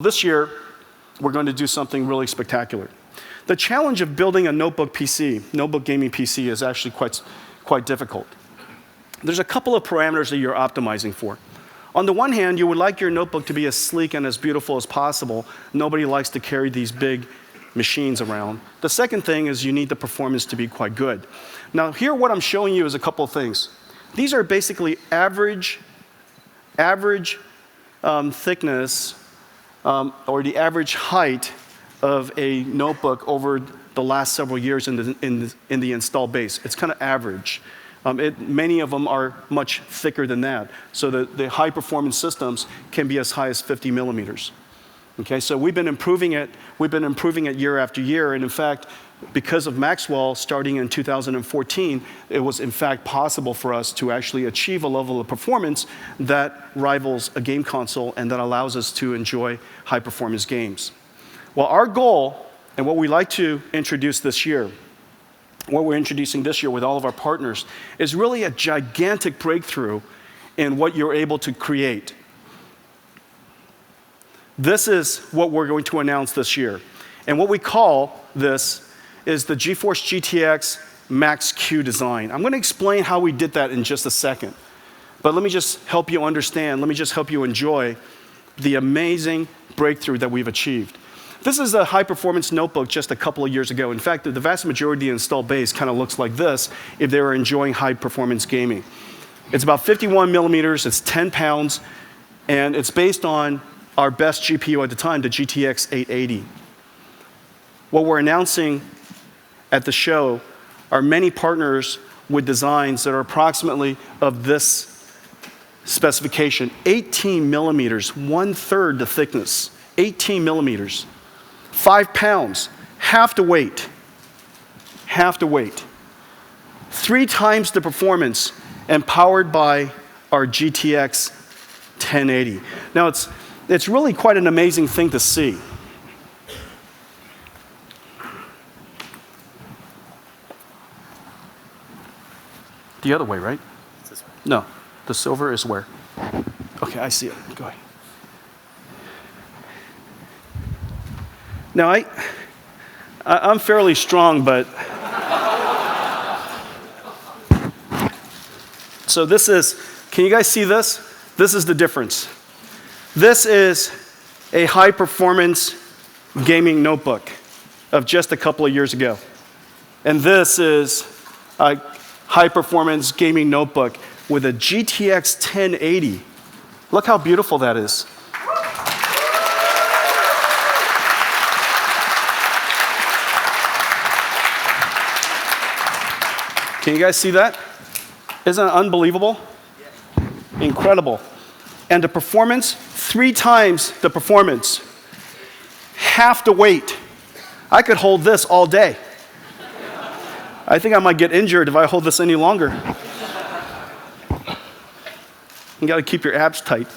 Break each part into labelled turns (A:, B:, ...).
A: This year, we're going to do something really spectacular. The challenge of building a notebook gaming PC, is actually quite difficult. There's a couple of parameters that you're optimizing for. On the one hand, you would like your notebook to be as sleek and as beautiful as possible. Nobody likes to carry these big machines around. The second thing is you need the performance to be quite good. Now, here what I'm showing you is a couple of things. These are basically average thickness or the average height of a notebook over the last several years in the installed base. It's kind of average. Many of them are much thicker than that. So the high performance systems can be as high as 50 millimeters. Okay, so we've been improving it. We've been improving it year after year. And in fact, because of Maxwell starting in 2014, it was in fact possible for us to actually achieve a level of performance that rivals a game console and that allows us to enjoy high performance games. Well, our goal and what we like to introduce this year, what we're introducing this year with all of our partners, is really a gigantic breakthrough in what you're able to create. This is what we're going to announce this year. And what we call this is the GeForce GTX Max-Q design. I'm going to explain how we did that in just a second. But let me just help you understand, let me just help you enjoy the amazing breakthrough that we've achieved. This is a high-performance notebook just a couple of years ago. In fact, the vast majority of the installed base kind of looks like this if they were enjoying high-performance gaming. It's about 51 millimeters, it's 10 pounds, and it's based on our best GPU at the time, the GTX 880. What we're announcing at the show are many partners with designs that are approximately of this specification, 18 millimeters, 1/3 the thickness, 18 millimeters, 5 pounds, half the weight, 3 times the performance, and powered by our GTX 1080. Now, it's really quite an amazing thing to see. The other way, right? It's this way. No, the silver is where? Okay, I see it. Go ahead. Now, I'm fairly strong, but so this is, can you guys see this? This is the difference. This is a high-performance gaming notebook of just a couple of years ago. And this is a high-performance gaming notebook with a GTX 1080. Look how beautiful that is. Can you guys see that? Isn't it unbelievable? Incredible. And the performance, 3 times the performance, half the weight. I could hold this all day. I think I might get injured if I hold this any longer. You got to keep your abs tight.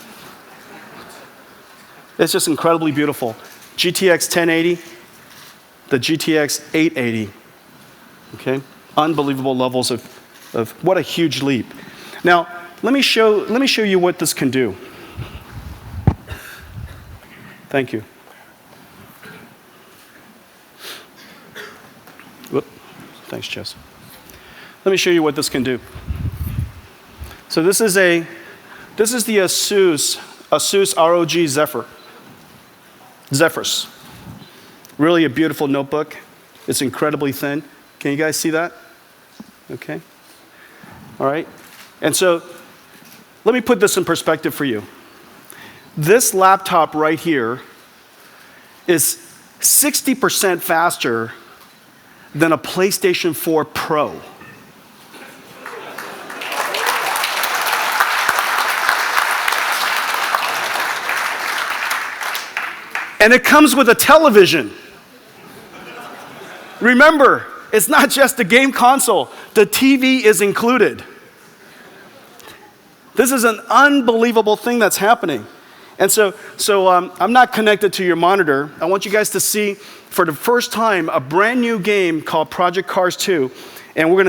A: It's just incredibly beautiful. GTX 1080, the GTX 880. Okay, unbelievable levels of what a huge leap. Now, let me show you what this can do. Thank you. Whoop. Thanks, Jess. Let me show you what this can do. So this is the Asus ROG Zephyrus. Really a beautiful notebook. It's incredibly thin. Can you guys see that? Okay. All right. And so let me put this in perspective for you. This laptop right here is 60% faster than a PlayStation 4 Pro. And it comes with a television. Remember, it's not just a game console. The TV is included. This is an unbelievable thing that's happening. And so I'm not connected to your monitor. I want you guys to see, for the first time, a brand new game called Project Cars 2. And we're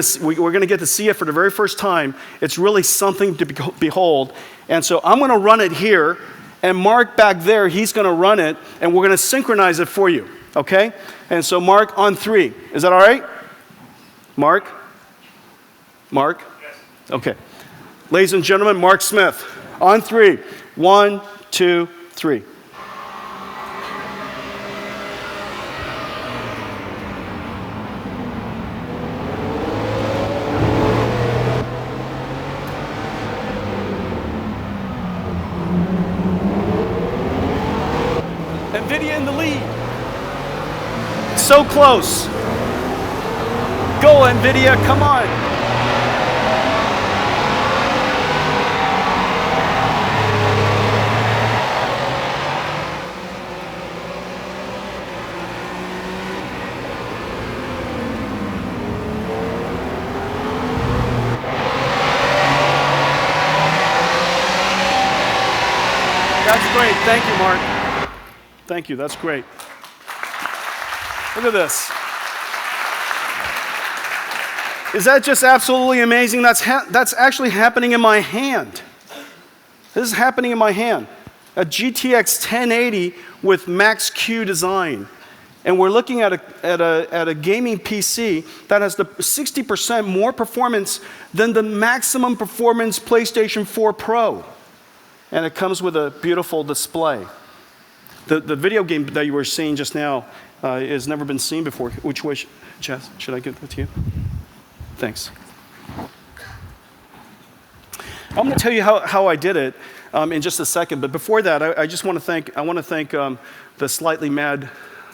A: gonna get to see it for the very first time. It's really something to behold. And so I'm gonna run it here, And Mark back there, he's going to run it, and we're going to synchronize it for you, okay? And so Mark, on 3. Is that all right? Mark? Mark? Yes. Okay. Ladies and gentlemen, Mark Smith. On 3. 1, 2, 3. NVIDIA in the lead. So close. Go, NVIDIA, come on. That's great. Thank you, Mark. Thank you. That's great. Look at this. Is that just absolutely amazing? That's actually happening in my hand. This is happening in my hand. A GTX 1080 with Max-Q design. And we're looking at a gaming PC that has the 60% more performance than the maximum performance PlayStation 4 Pro. And it comes with a beautiful display. The video game that you were seeing just now has never been seen before. Which way, Jess? Should I give that to you? Thanks. I'm going to tell you how I did it in just a second. But before that, I just want to thank the Slightly Mad,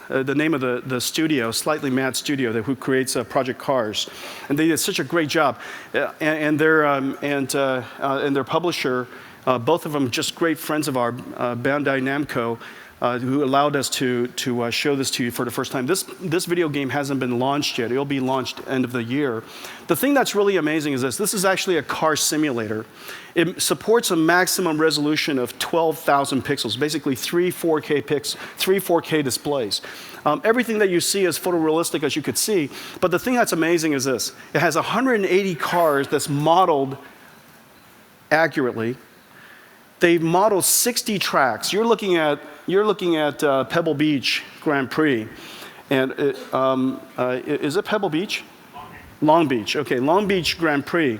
A: the name of the studio, Slightly Mad Studio, who creates Project Cars, and they did such a great job. And their publisher, both of them just great friends of our Bandai Namco. Who allowed us to show this to you for the first time. This video game hasn't been launched yet. It'll be launched end of the year. The thing that's really amazing is this is actually a car simulator. It supports a maximum resolution of 12,000 pixels, basically three 4K displays. Everything that you see is photorealistic, as you could see, but the thing that's amazing is this. It has 180 cars that's modeled accurately. They've modeled 60 tracks. You're looking at Pebble Beach Grand Prix, and is it Pebble Beach? Long Beach. Okay, Long Beach Grand Prix.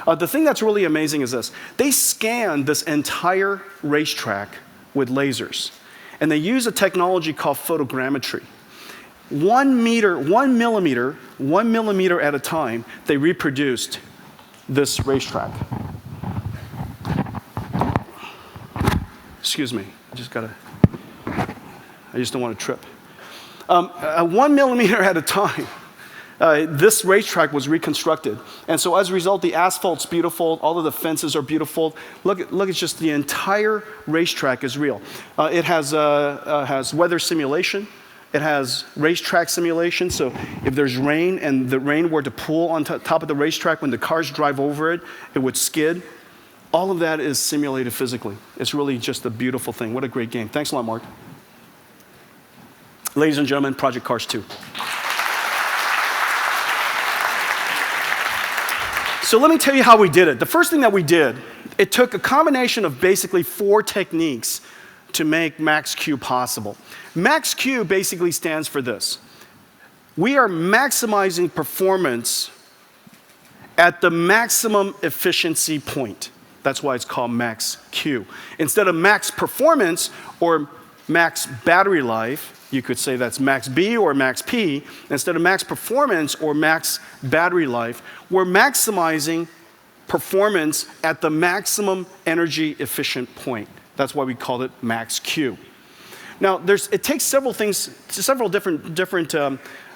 A: The thing that's really amazing is this: they scanned this entire racetrack with lasers, and they use a technology called photogrammetry. 1 millimeter at a time, they reproduced this racetrack. Excuse me, I just don't want to trip. 1 millimeter at a time, this racetrack was reconstructed. And so as a result, the asphalt's beautiful, all of the fences are beautiful. Look at just the entire racetrack is real. It has weather simulation. It has racetrack simulation, so if there's rain and the rain were to pool on top of the racetrack, when the cars drive over it, it would skid. All of that is simulated physically. It's really just a beautiful thing. What a great game. Thanks a lot, Mark. Ladies and gentlemen, Project Cars 2. So let me tell you how we did it. The first thing that we did, it took a combination of basically 4 techniques to make Max-Q possible. Max-Q basically stands for this. We are maximizing performance at the maximum efficiency point. That's why it's called Max-Q. Instead of max performance or max battery life, you could say that's max B or max P. Instead of max performance or max battery life, we're maximizing performance at the maximum energy efficient point. That's why we called it Max-Q. Now, it takes several different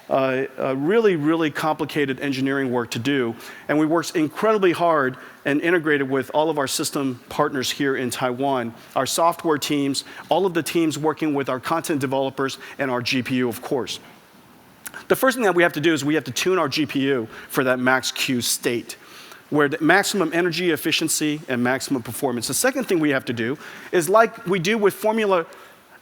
A: really complicated engineering work to do, and we worked incredibly hard and integrated with all of our system partners here in Taiwan, our software teams, all of the teams working with our content developers, and our GPU, of course. The first thing that we have to do is we have to tune our GPU for that Max-Q state, where the maximum energy efficiency and maximum performance. The second thing we have to do is like we do with Formula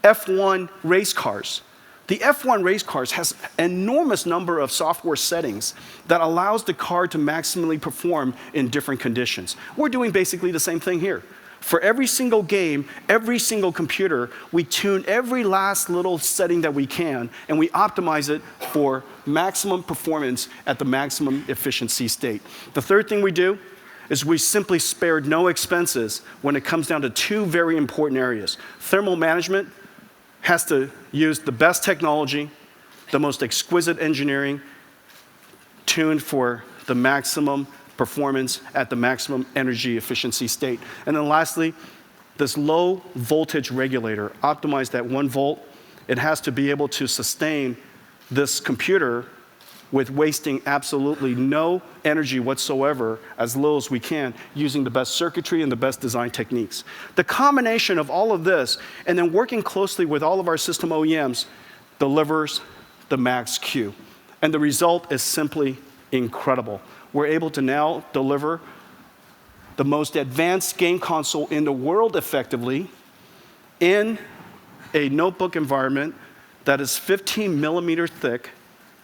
A: F1 race cars. The F1 race cars has an enormous number of software settings that allows the car to maximally perform in different conditions. We're doing basically the same thing here. For every single game, every single computer, we tune every last little setting that we can, and we optimize it for maximum performance at the maximum efficiency state. The third thing we do is we simply spared no expenses when it comes down to two very important areas. Thermal management has to use the best technology, the most exquisite engineering, tuned for the maximum performance at the maximum energy efficiency state. And then lastly, this low voltage regulator, optimized at 1 volt, it has to be able to sustain this computer with wasting absolutely no energy whatsoever, as low as we can, using the best circuitry and the best design techniques. The combination of all of this, and then working closely with all of our system OEMs, delivers the Max-Q. And the result is simply incredible. We're able to now deliver the most advanced game console in the world effectively in a notebook environment that is 15 millimeter thick,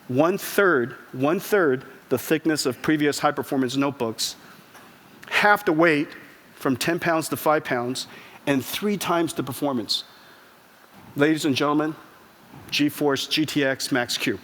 A: one-third the thickness of previous high-performance notebooks, half the weight, from 10 pounds to 5 pounds, and 3 times the performance. Ladies and gentlemen, GeForce GTX Max-Q.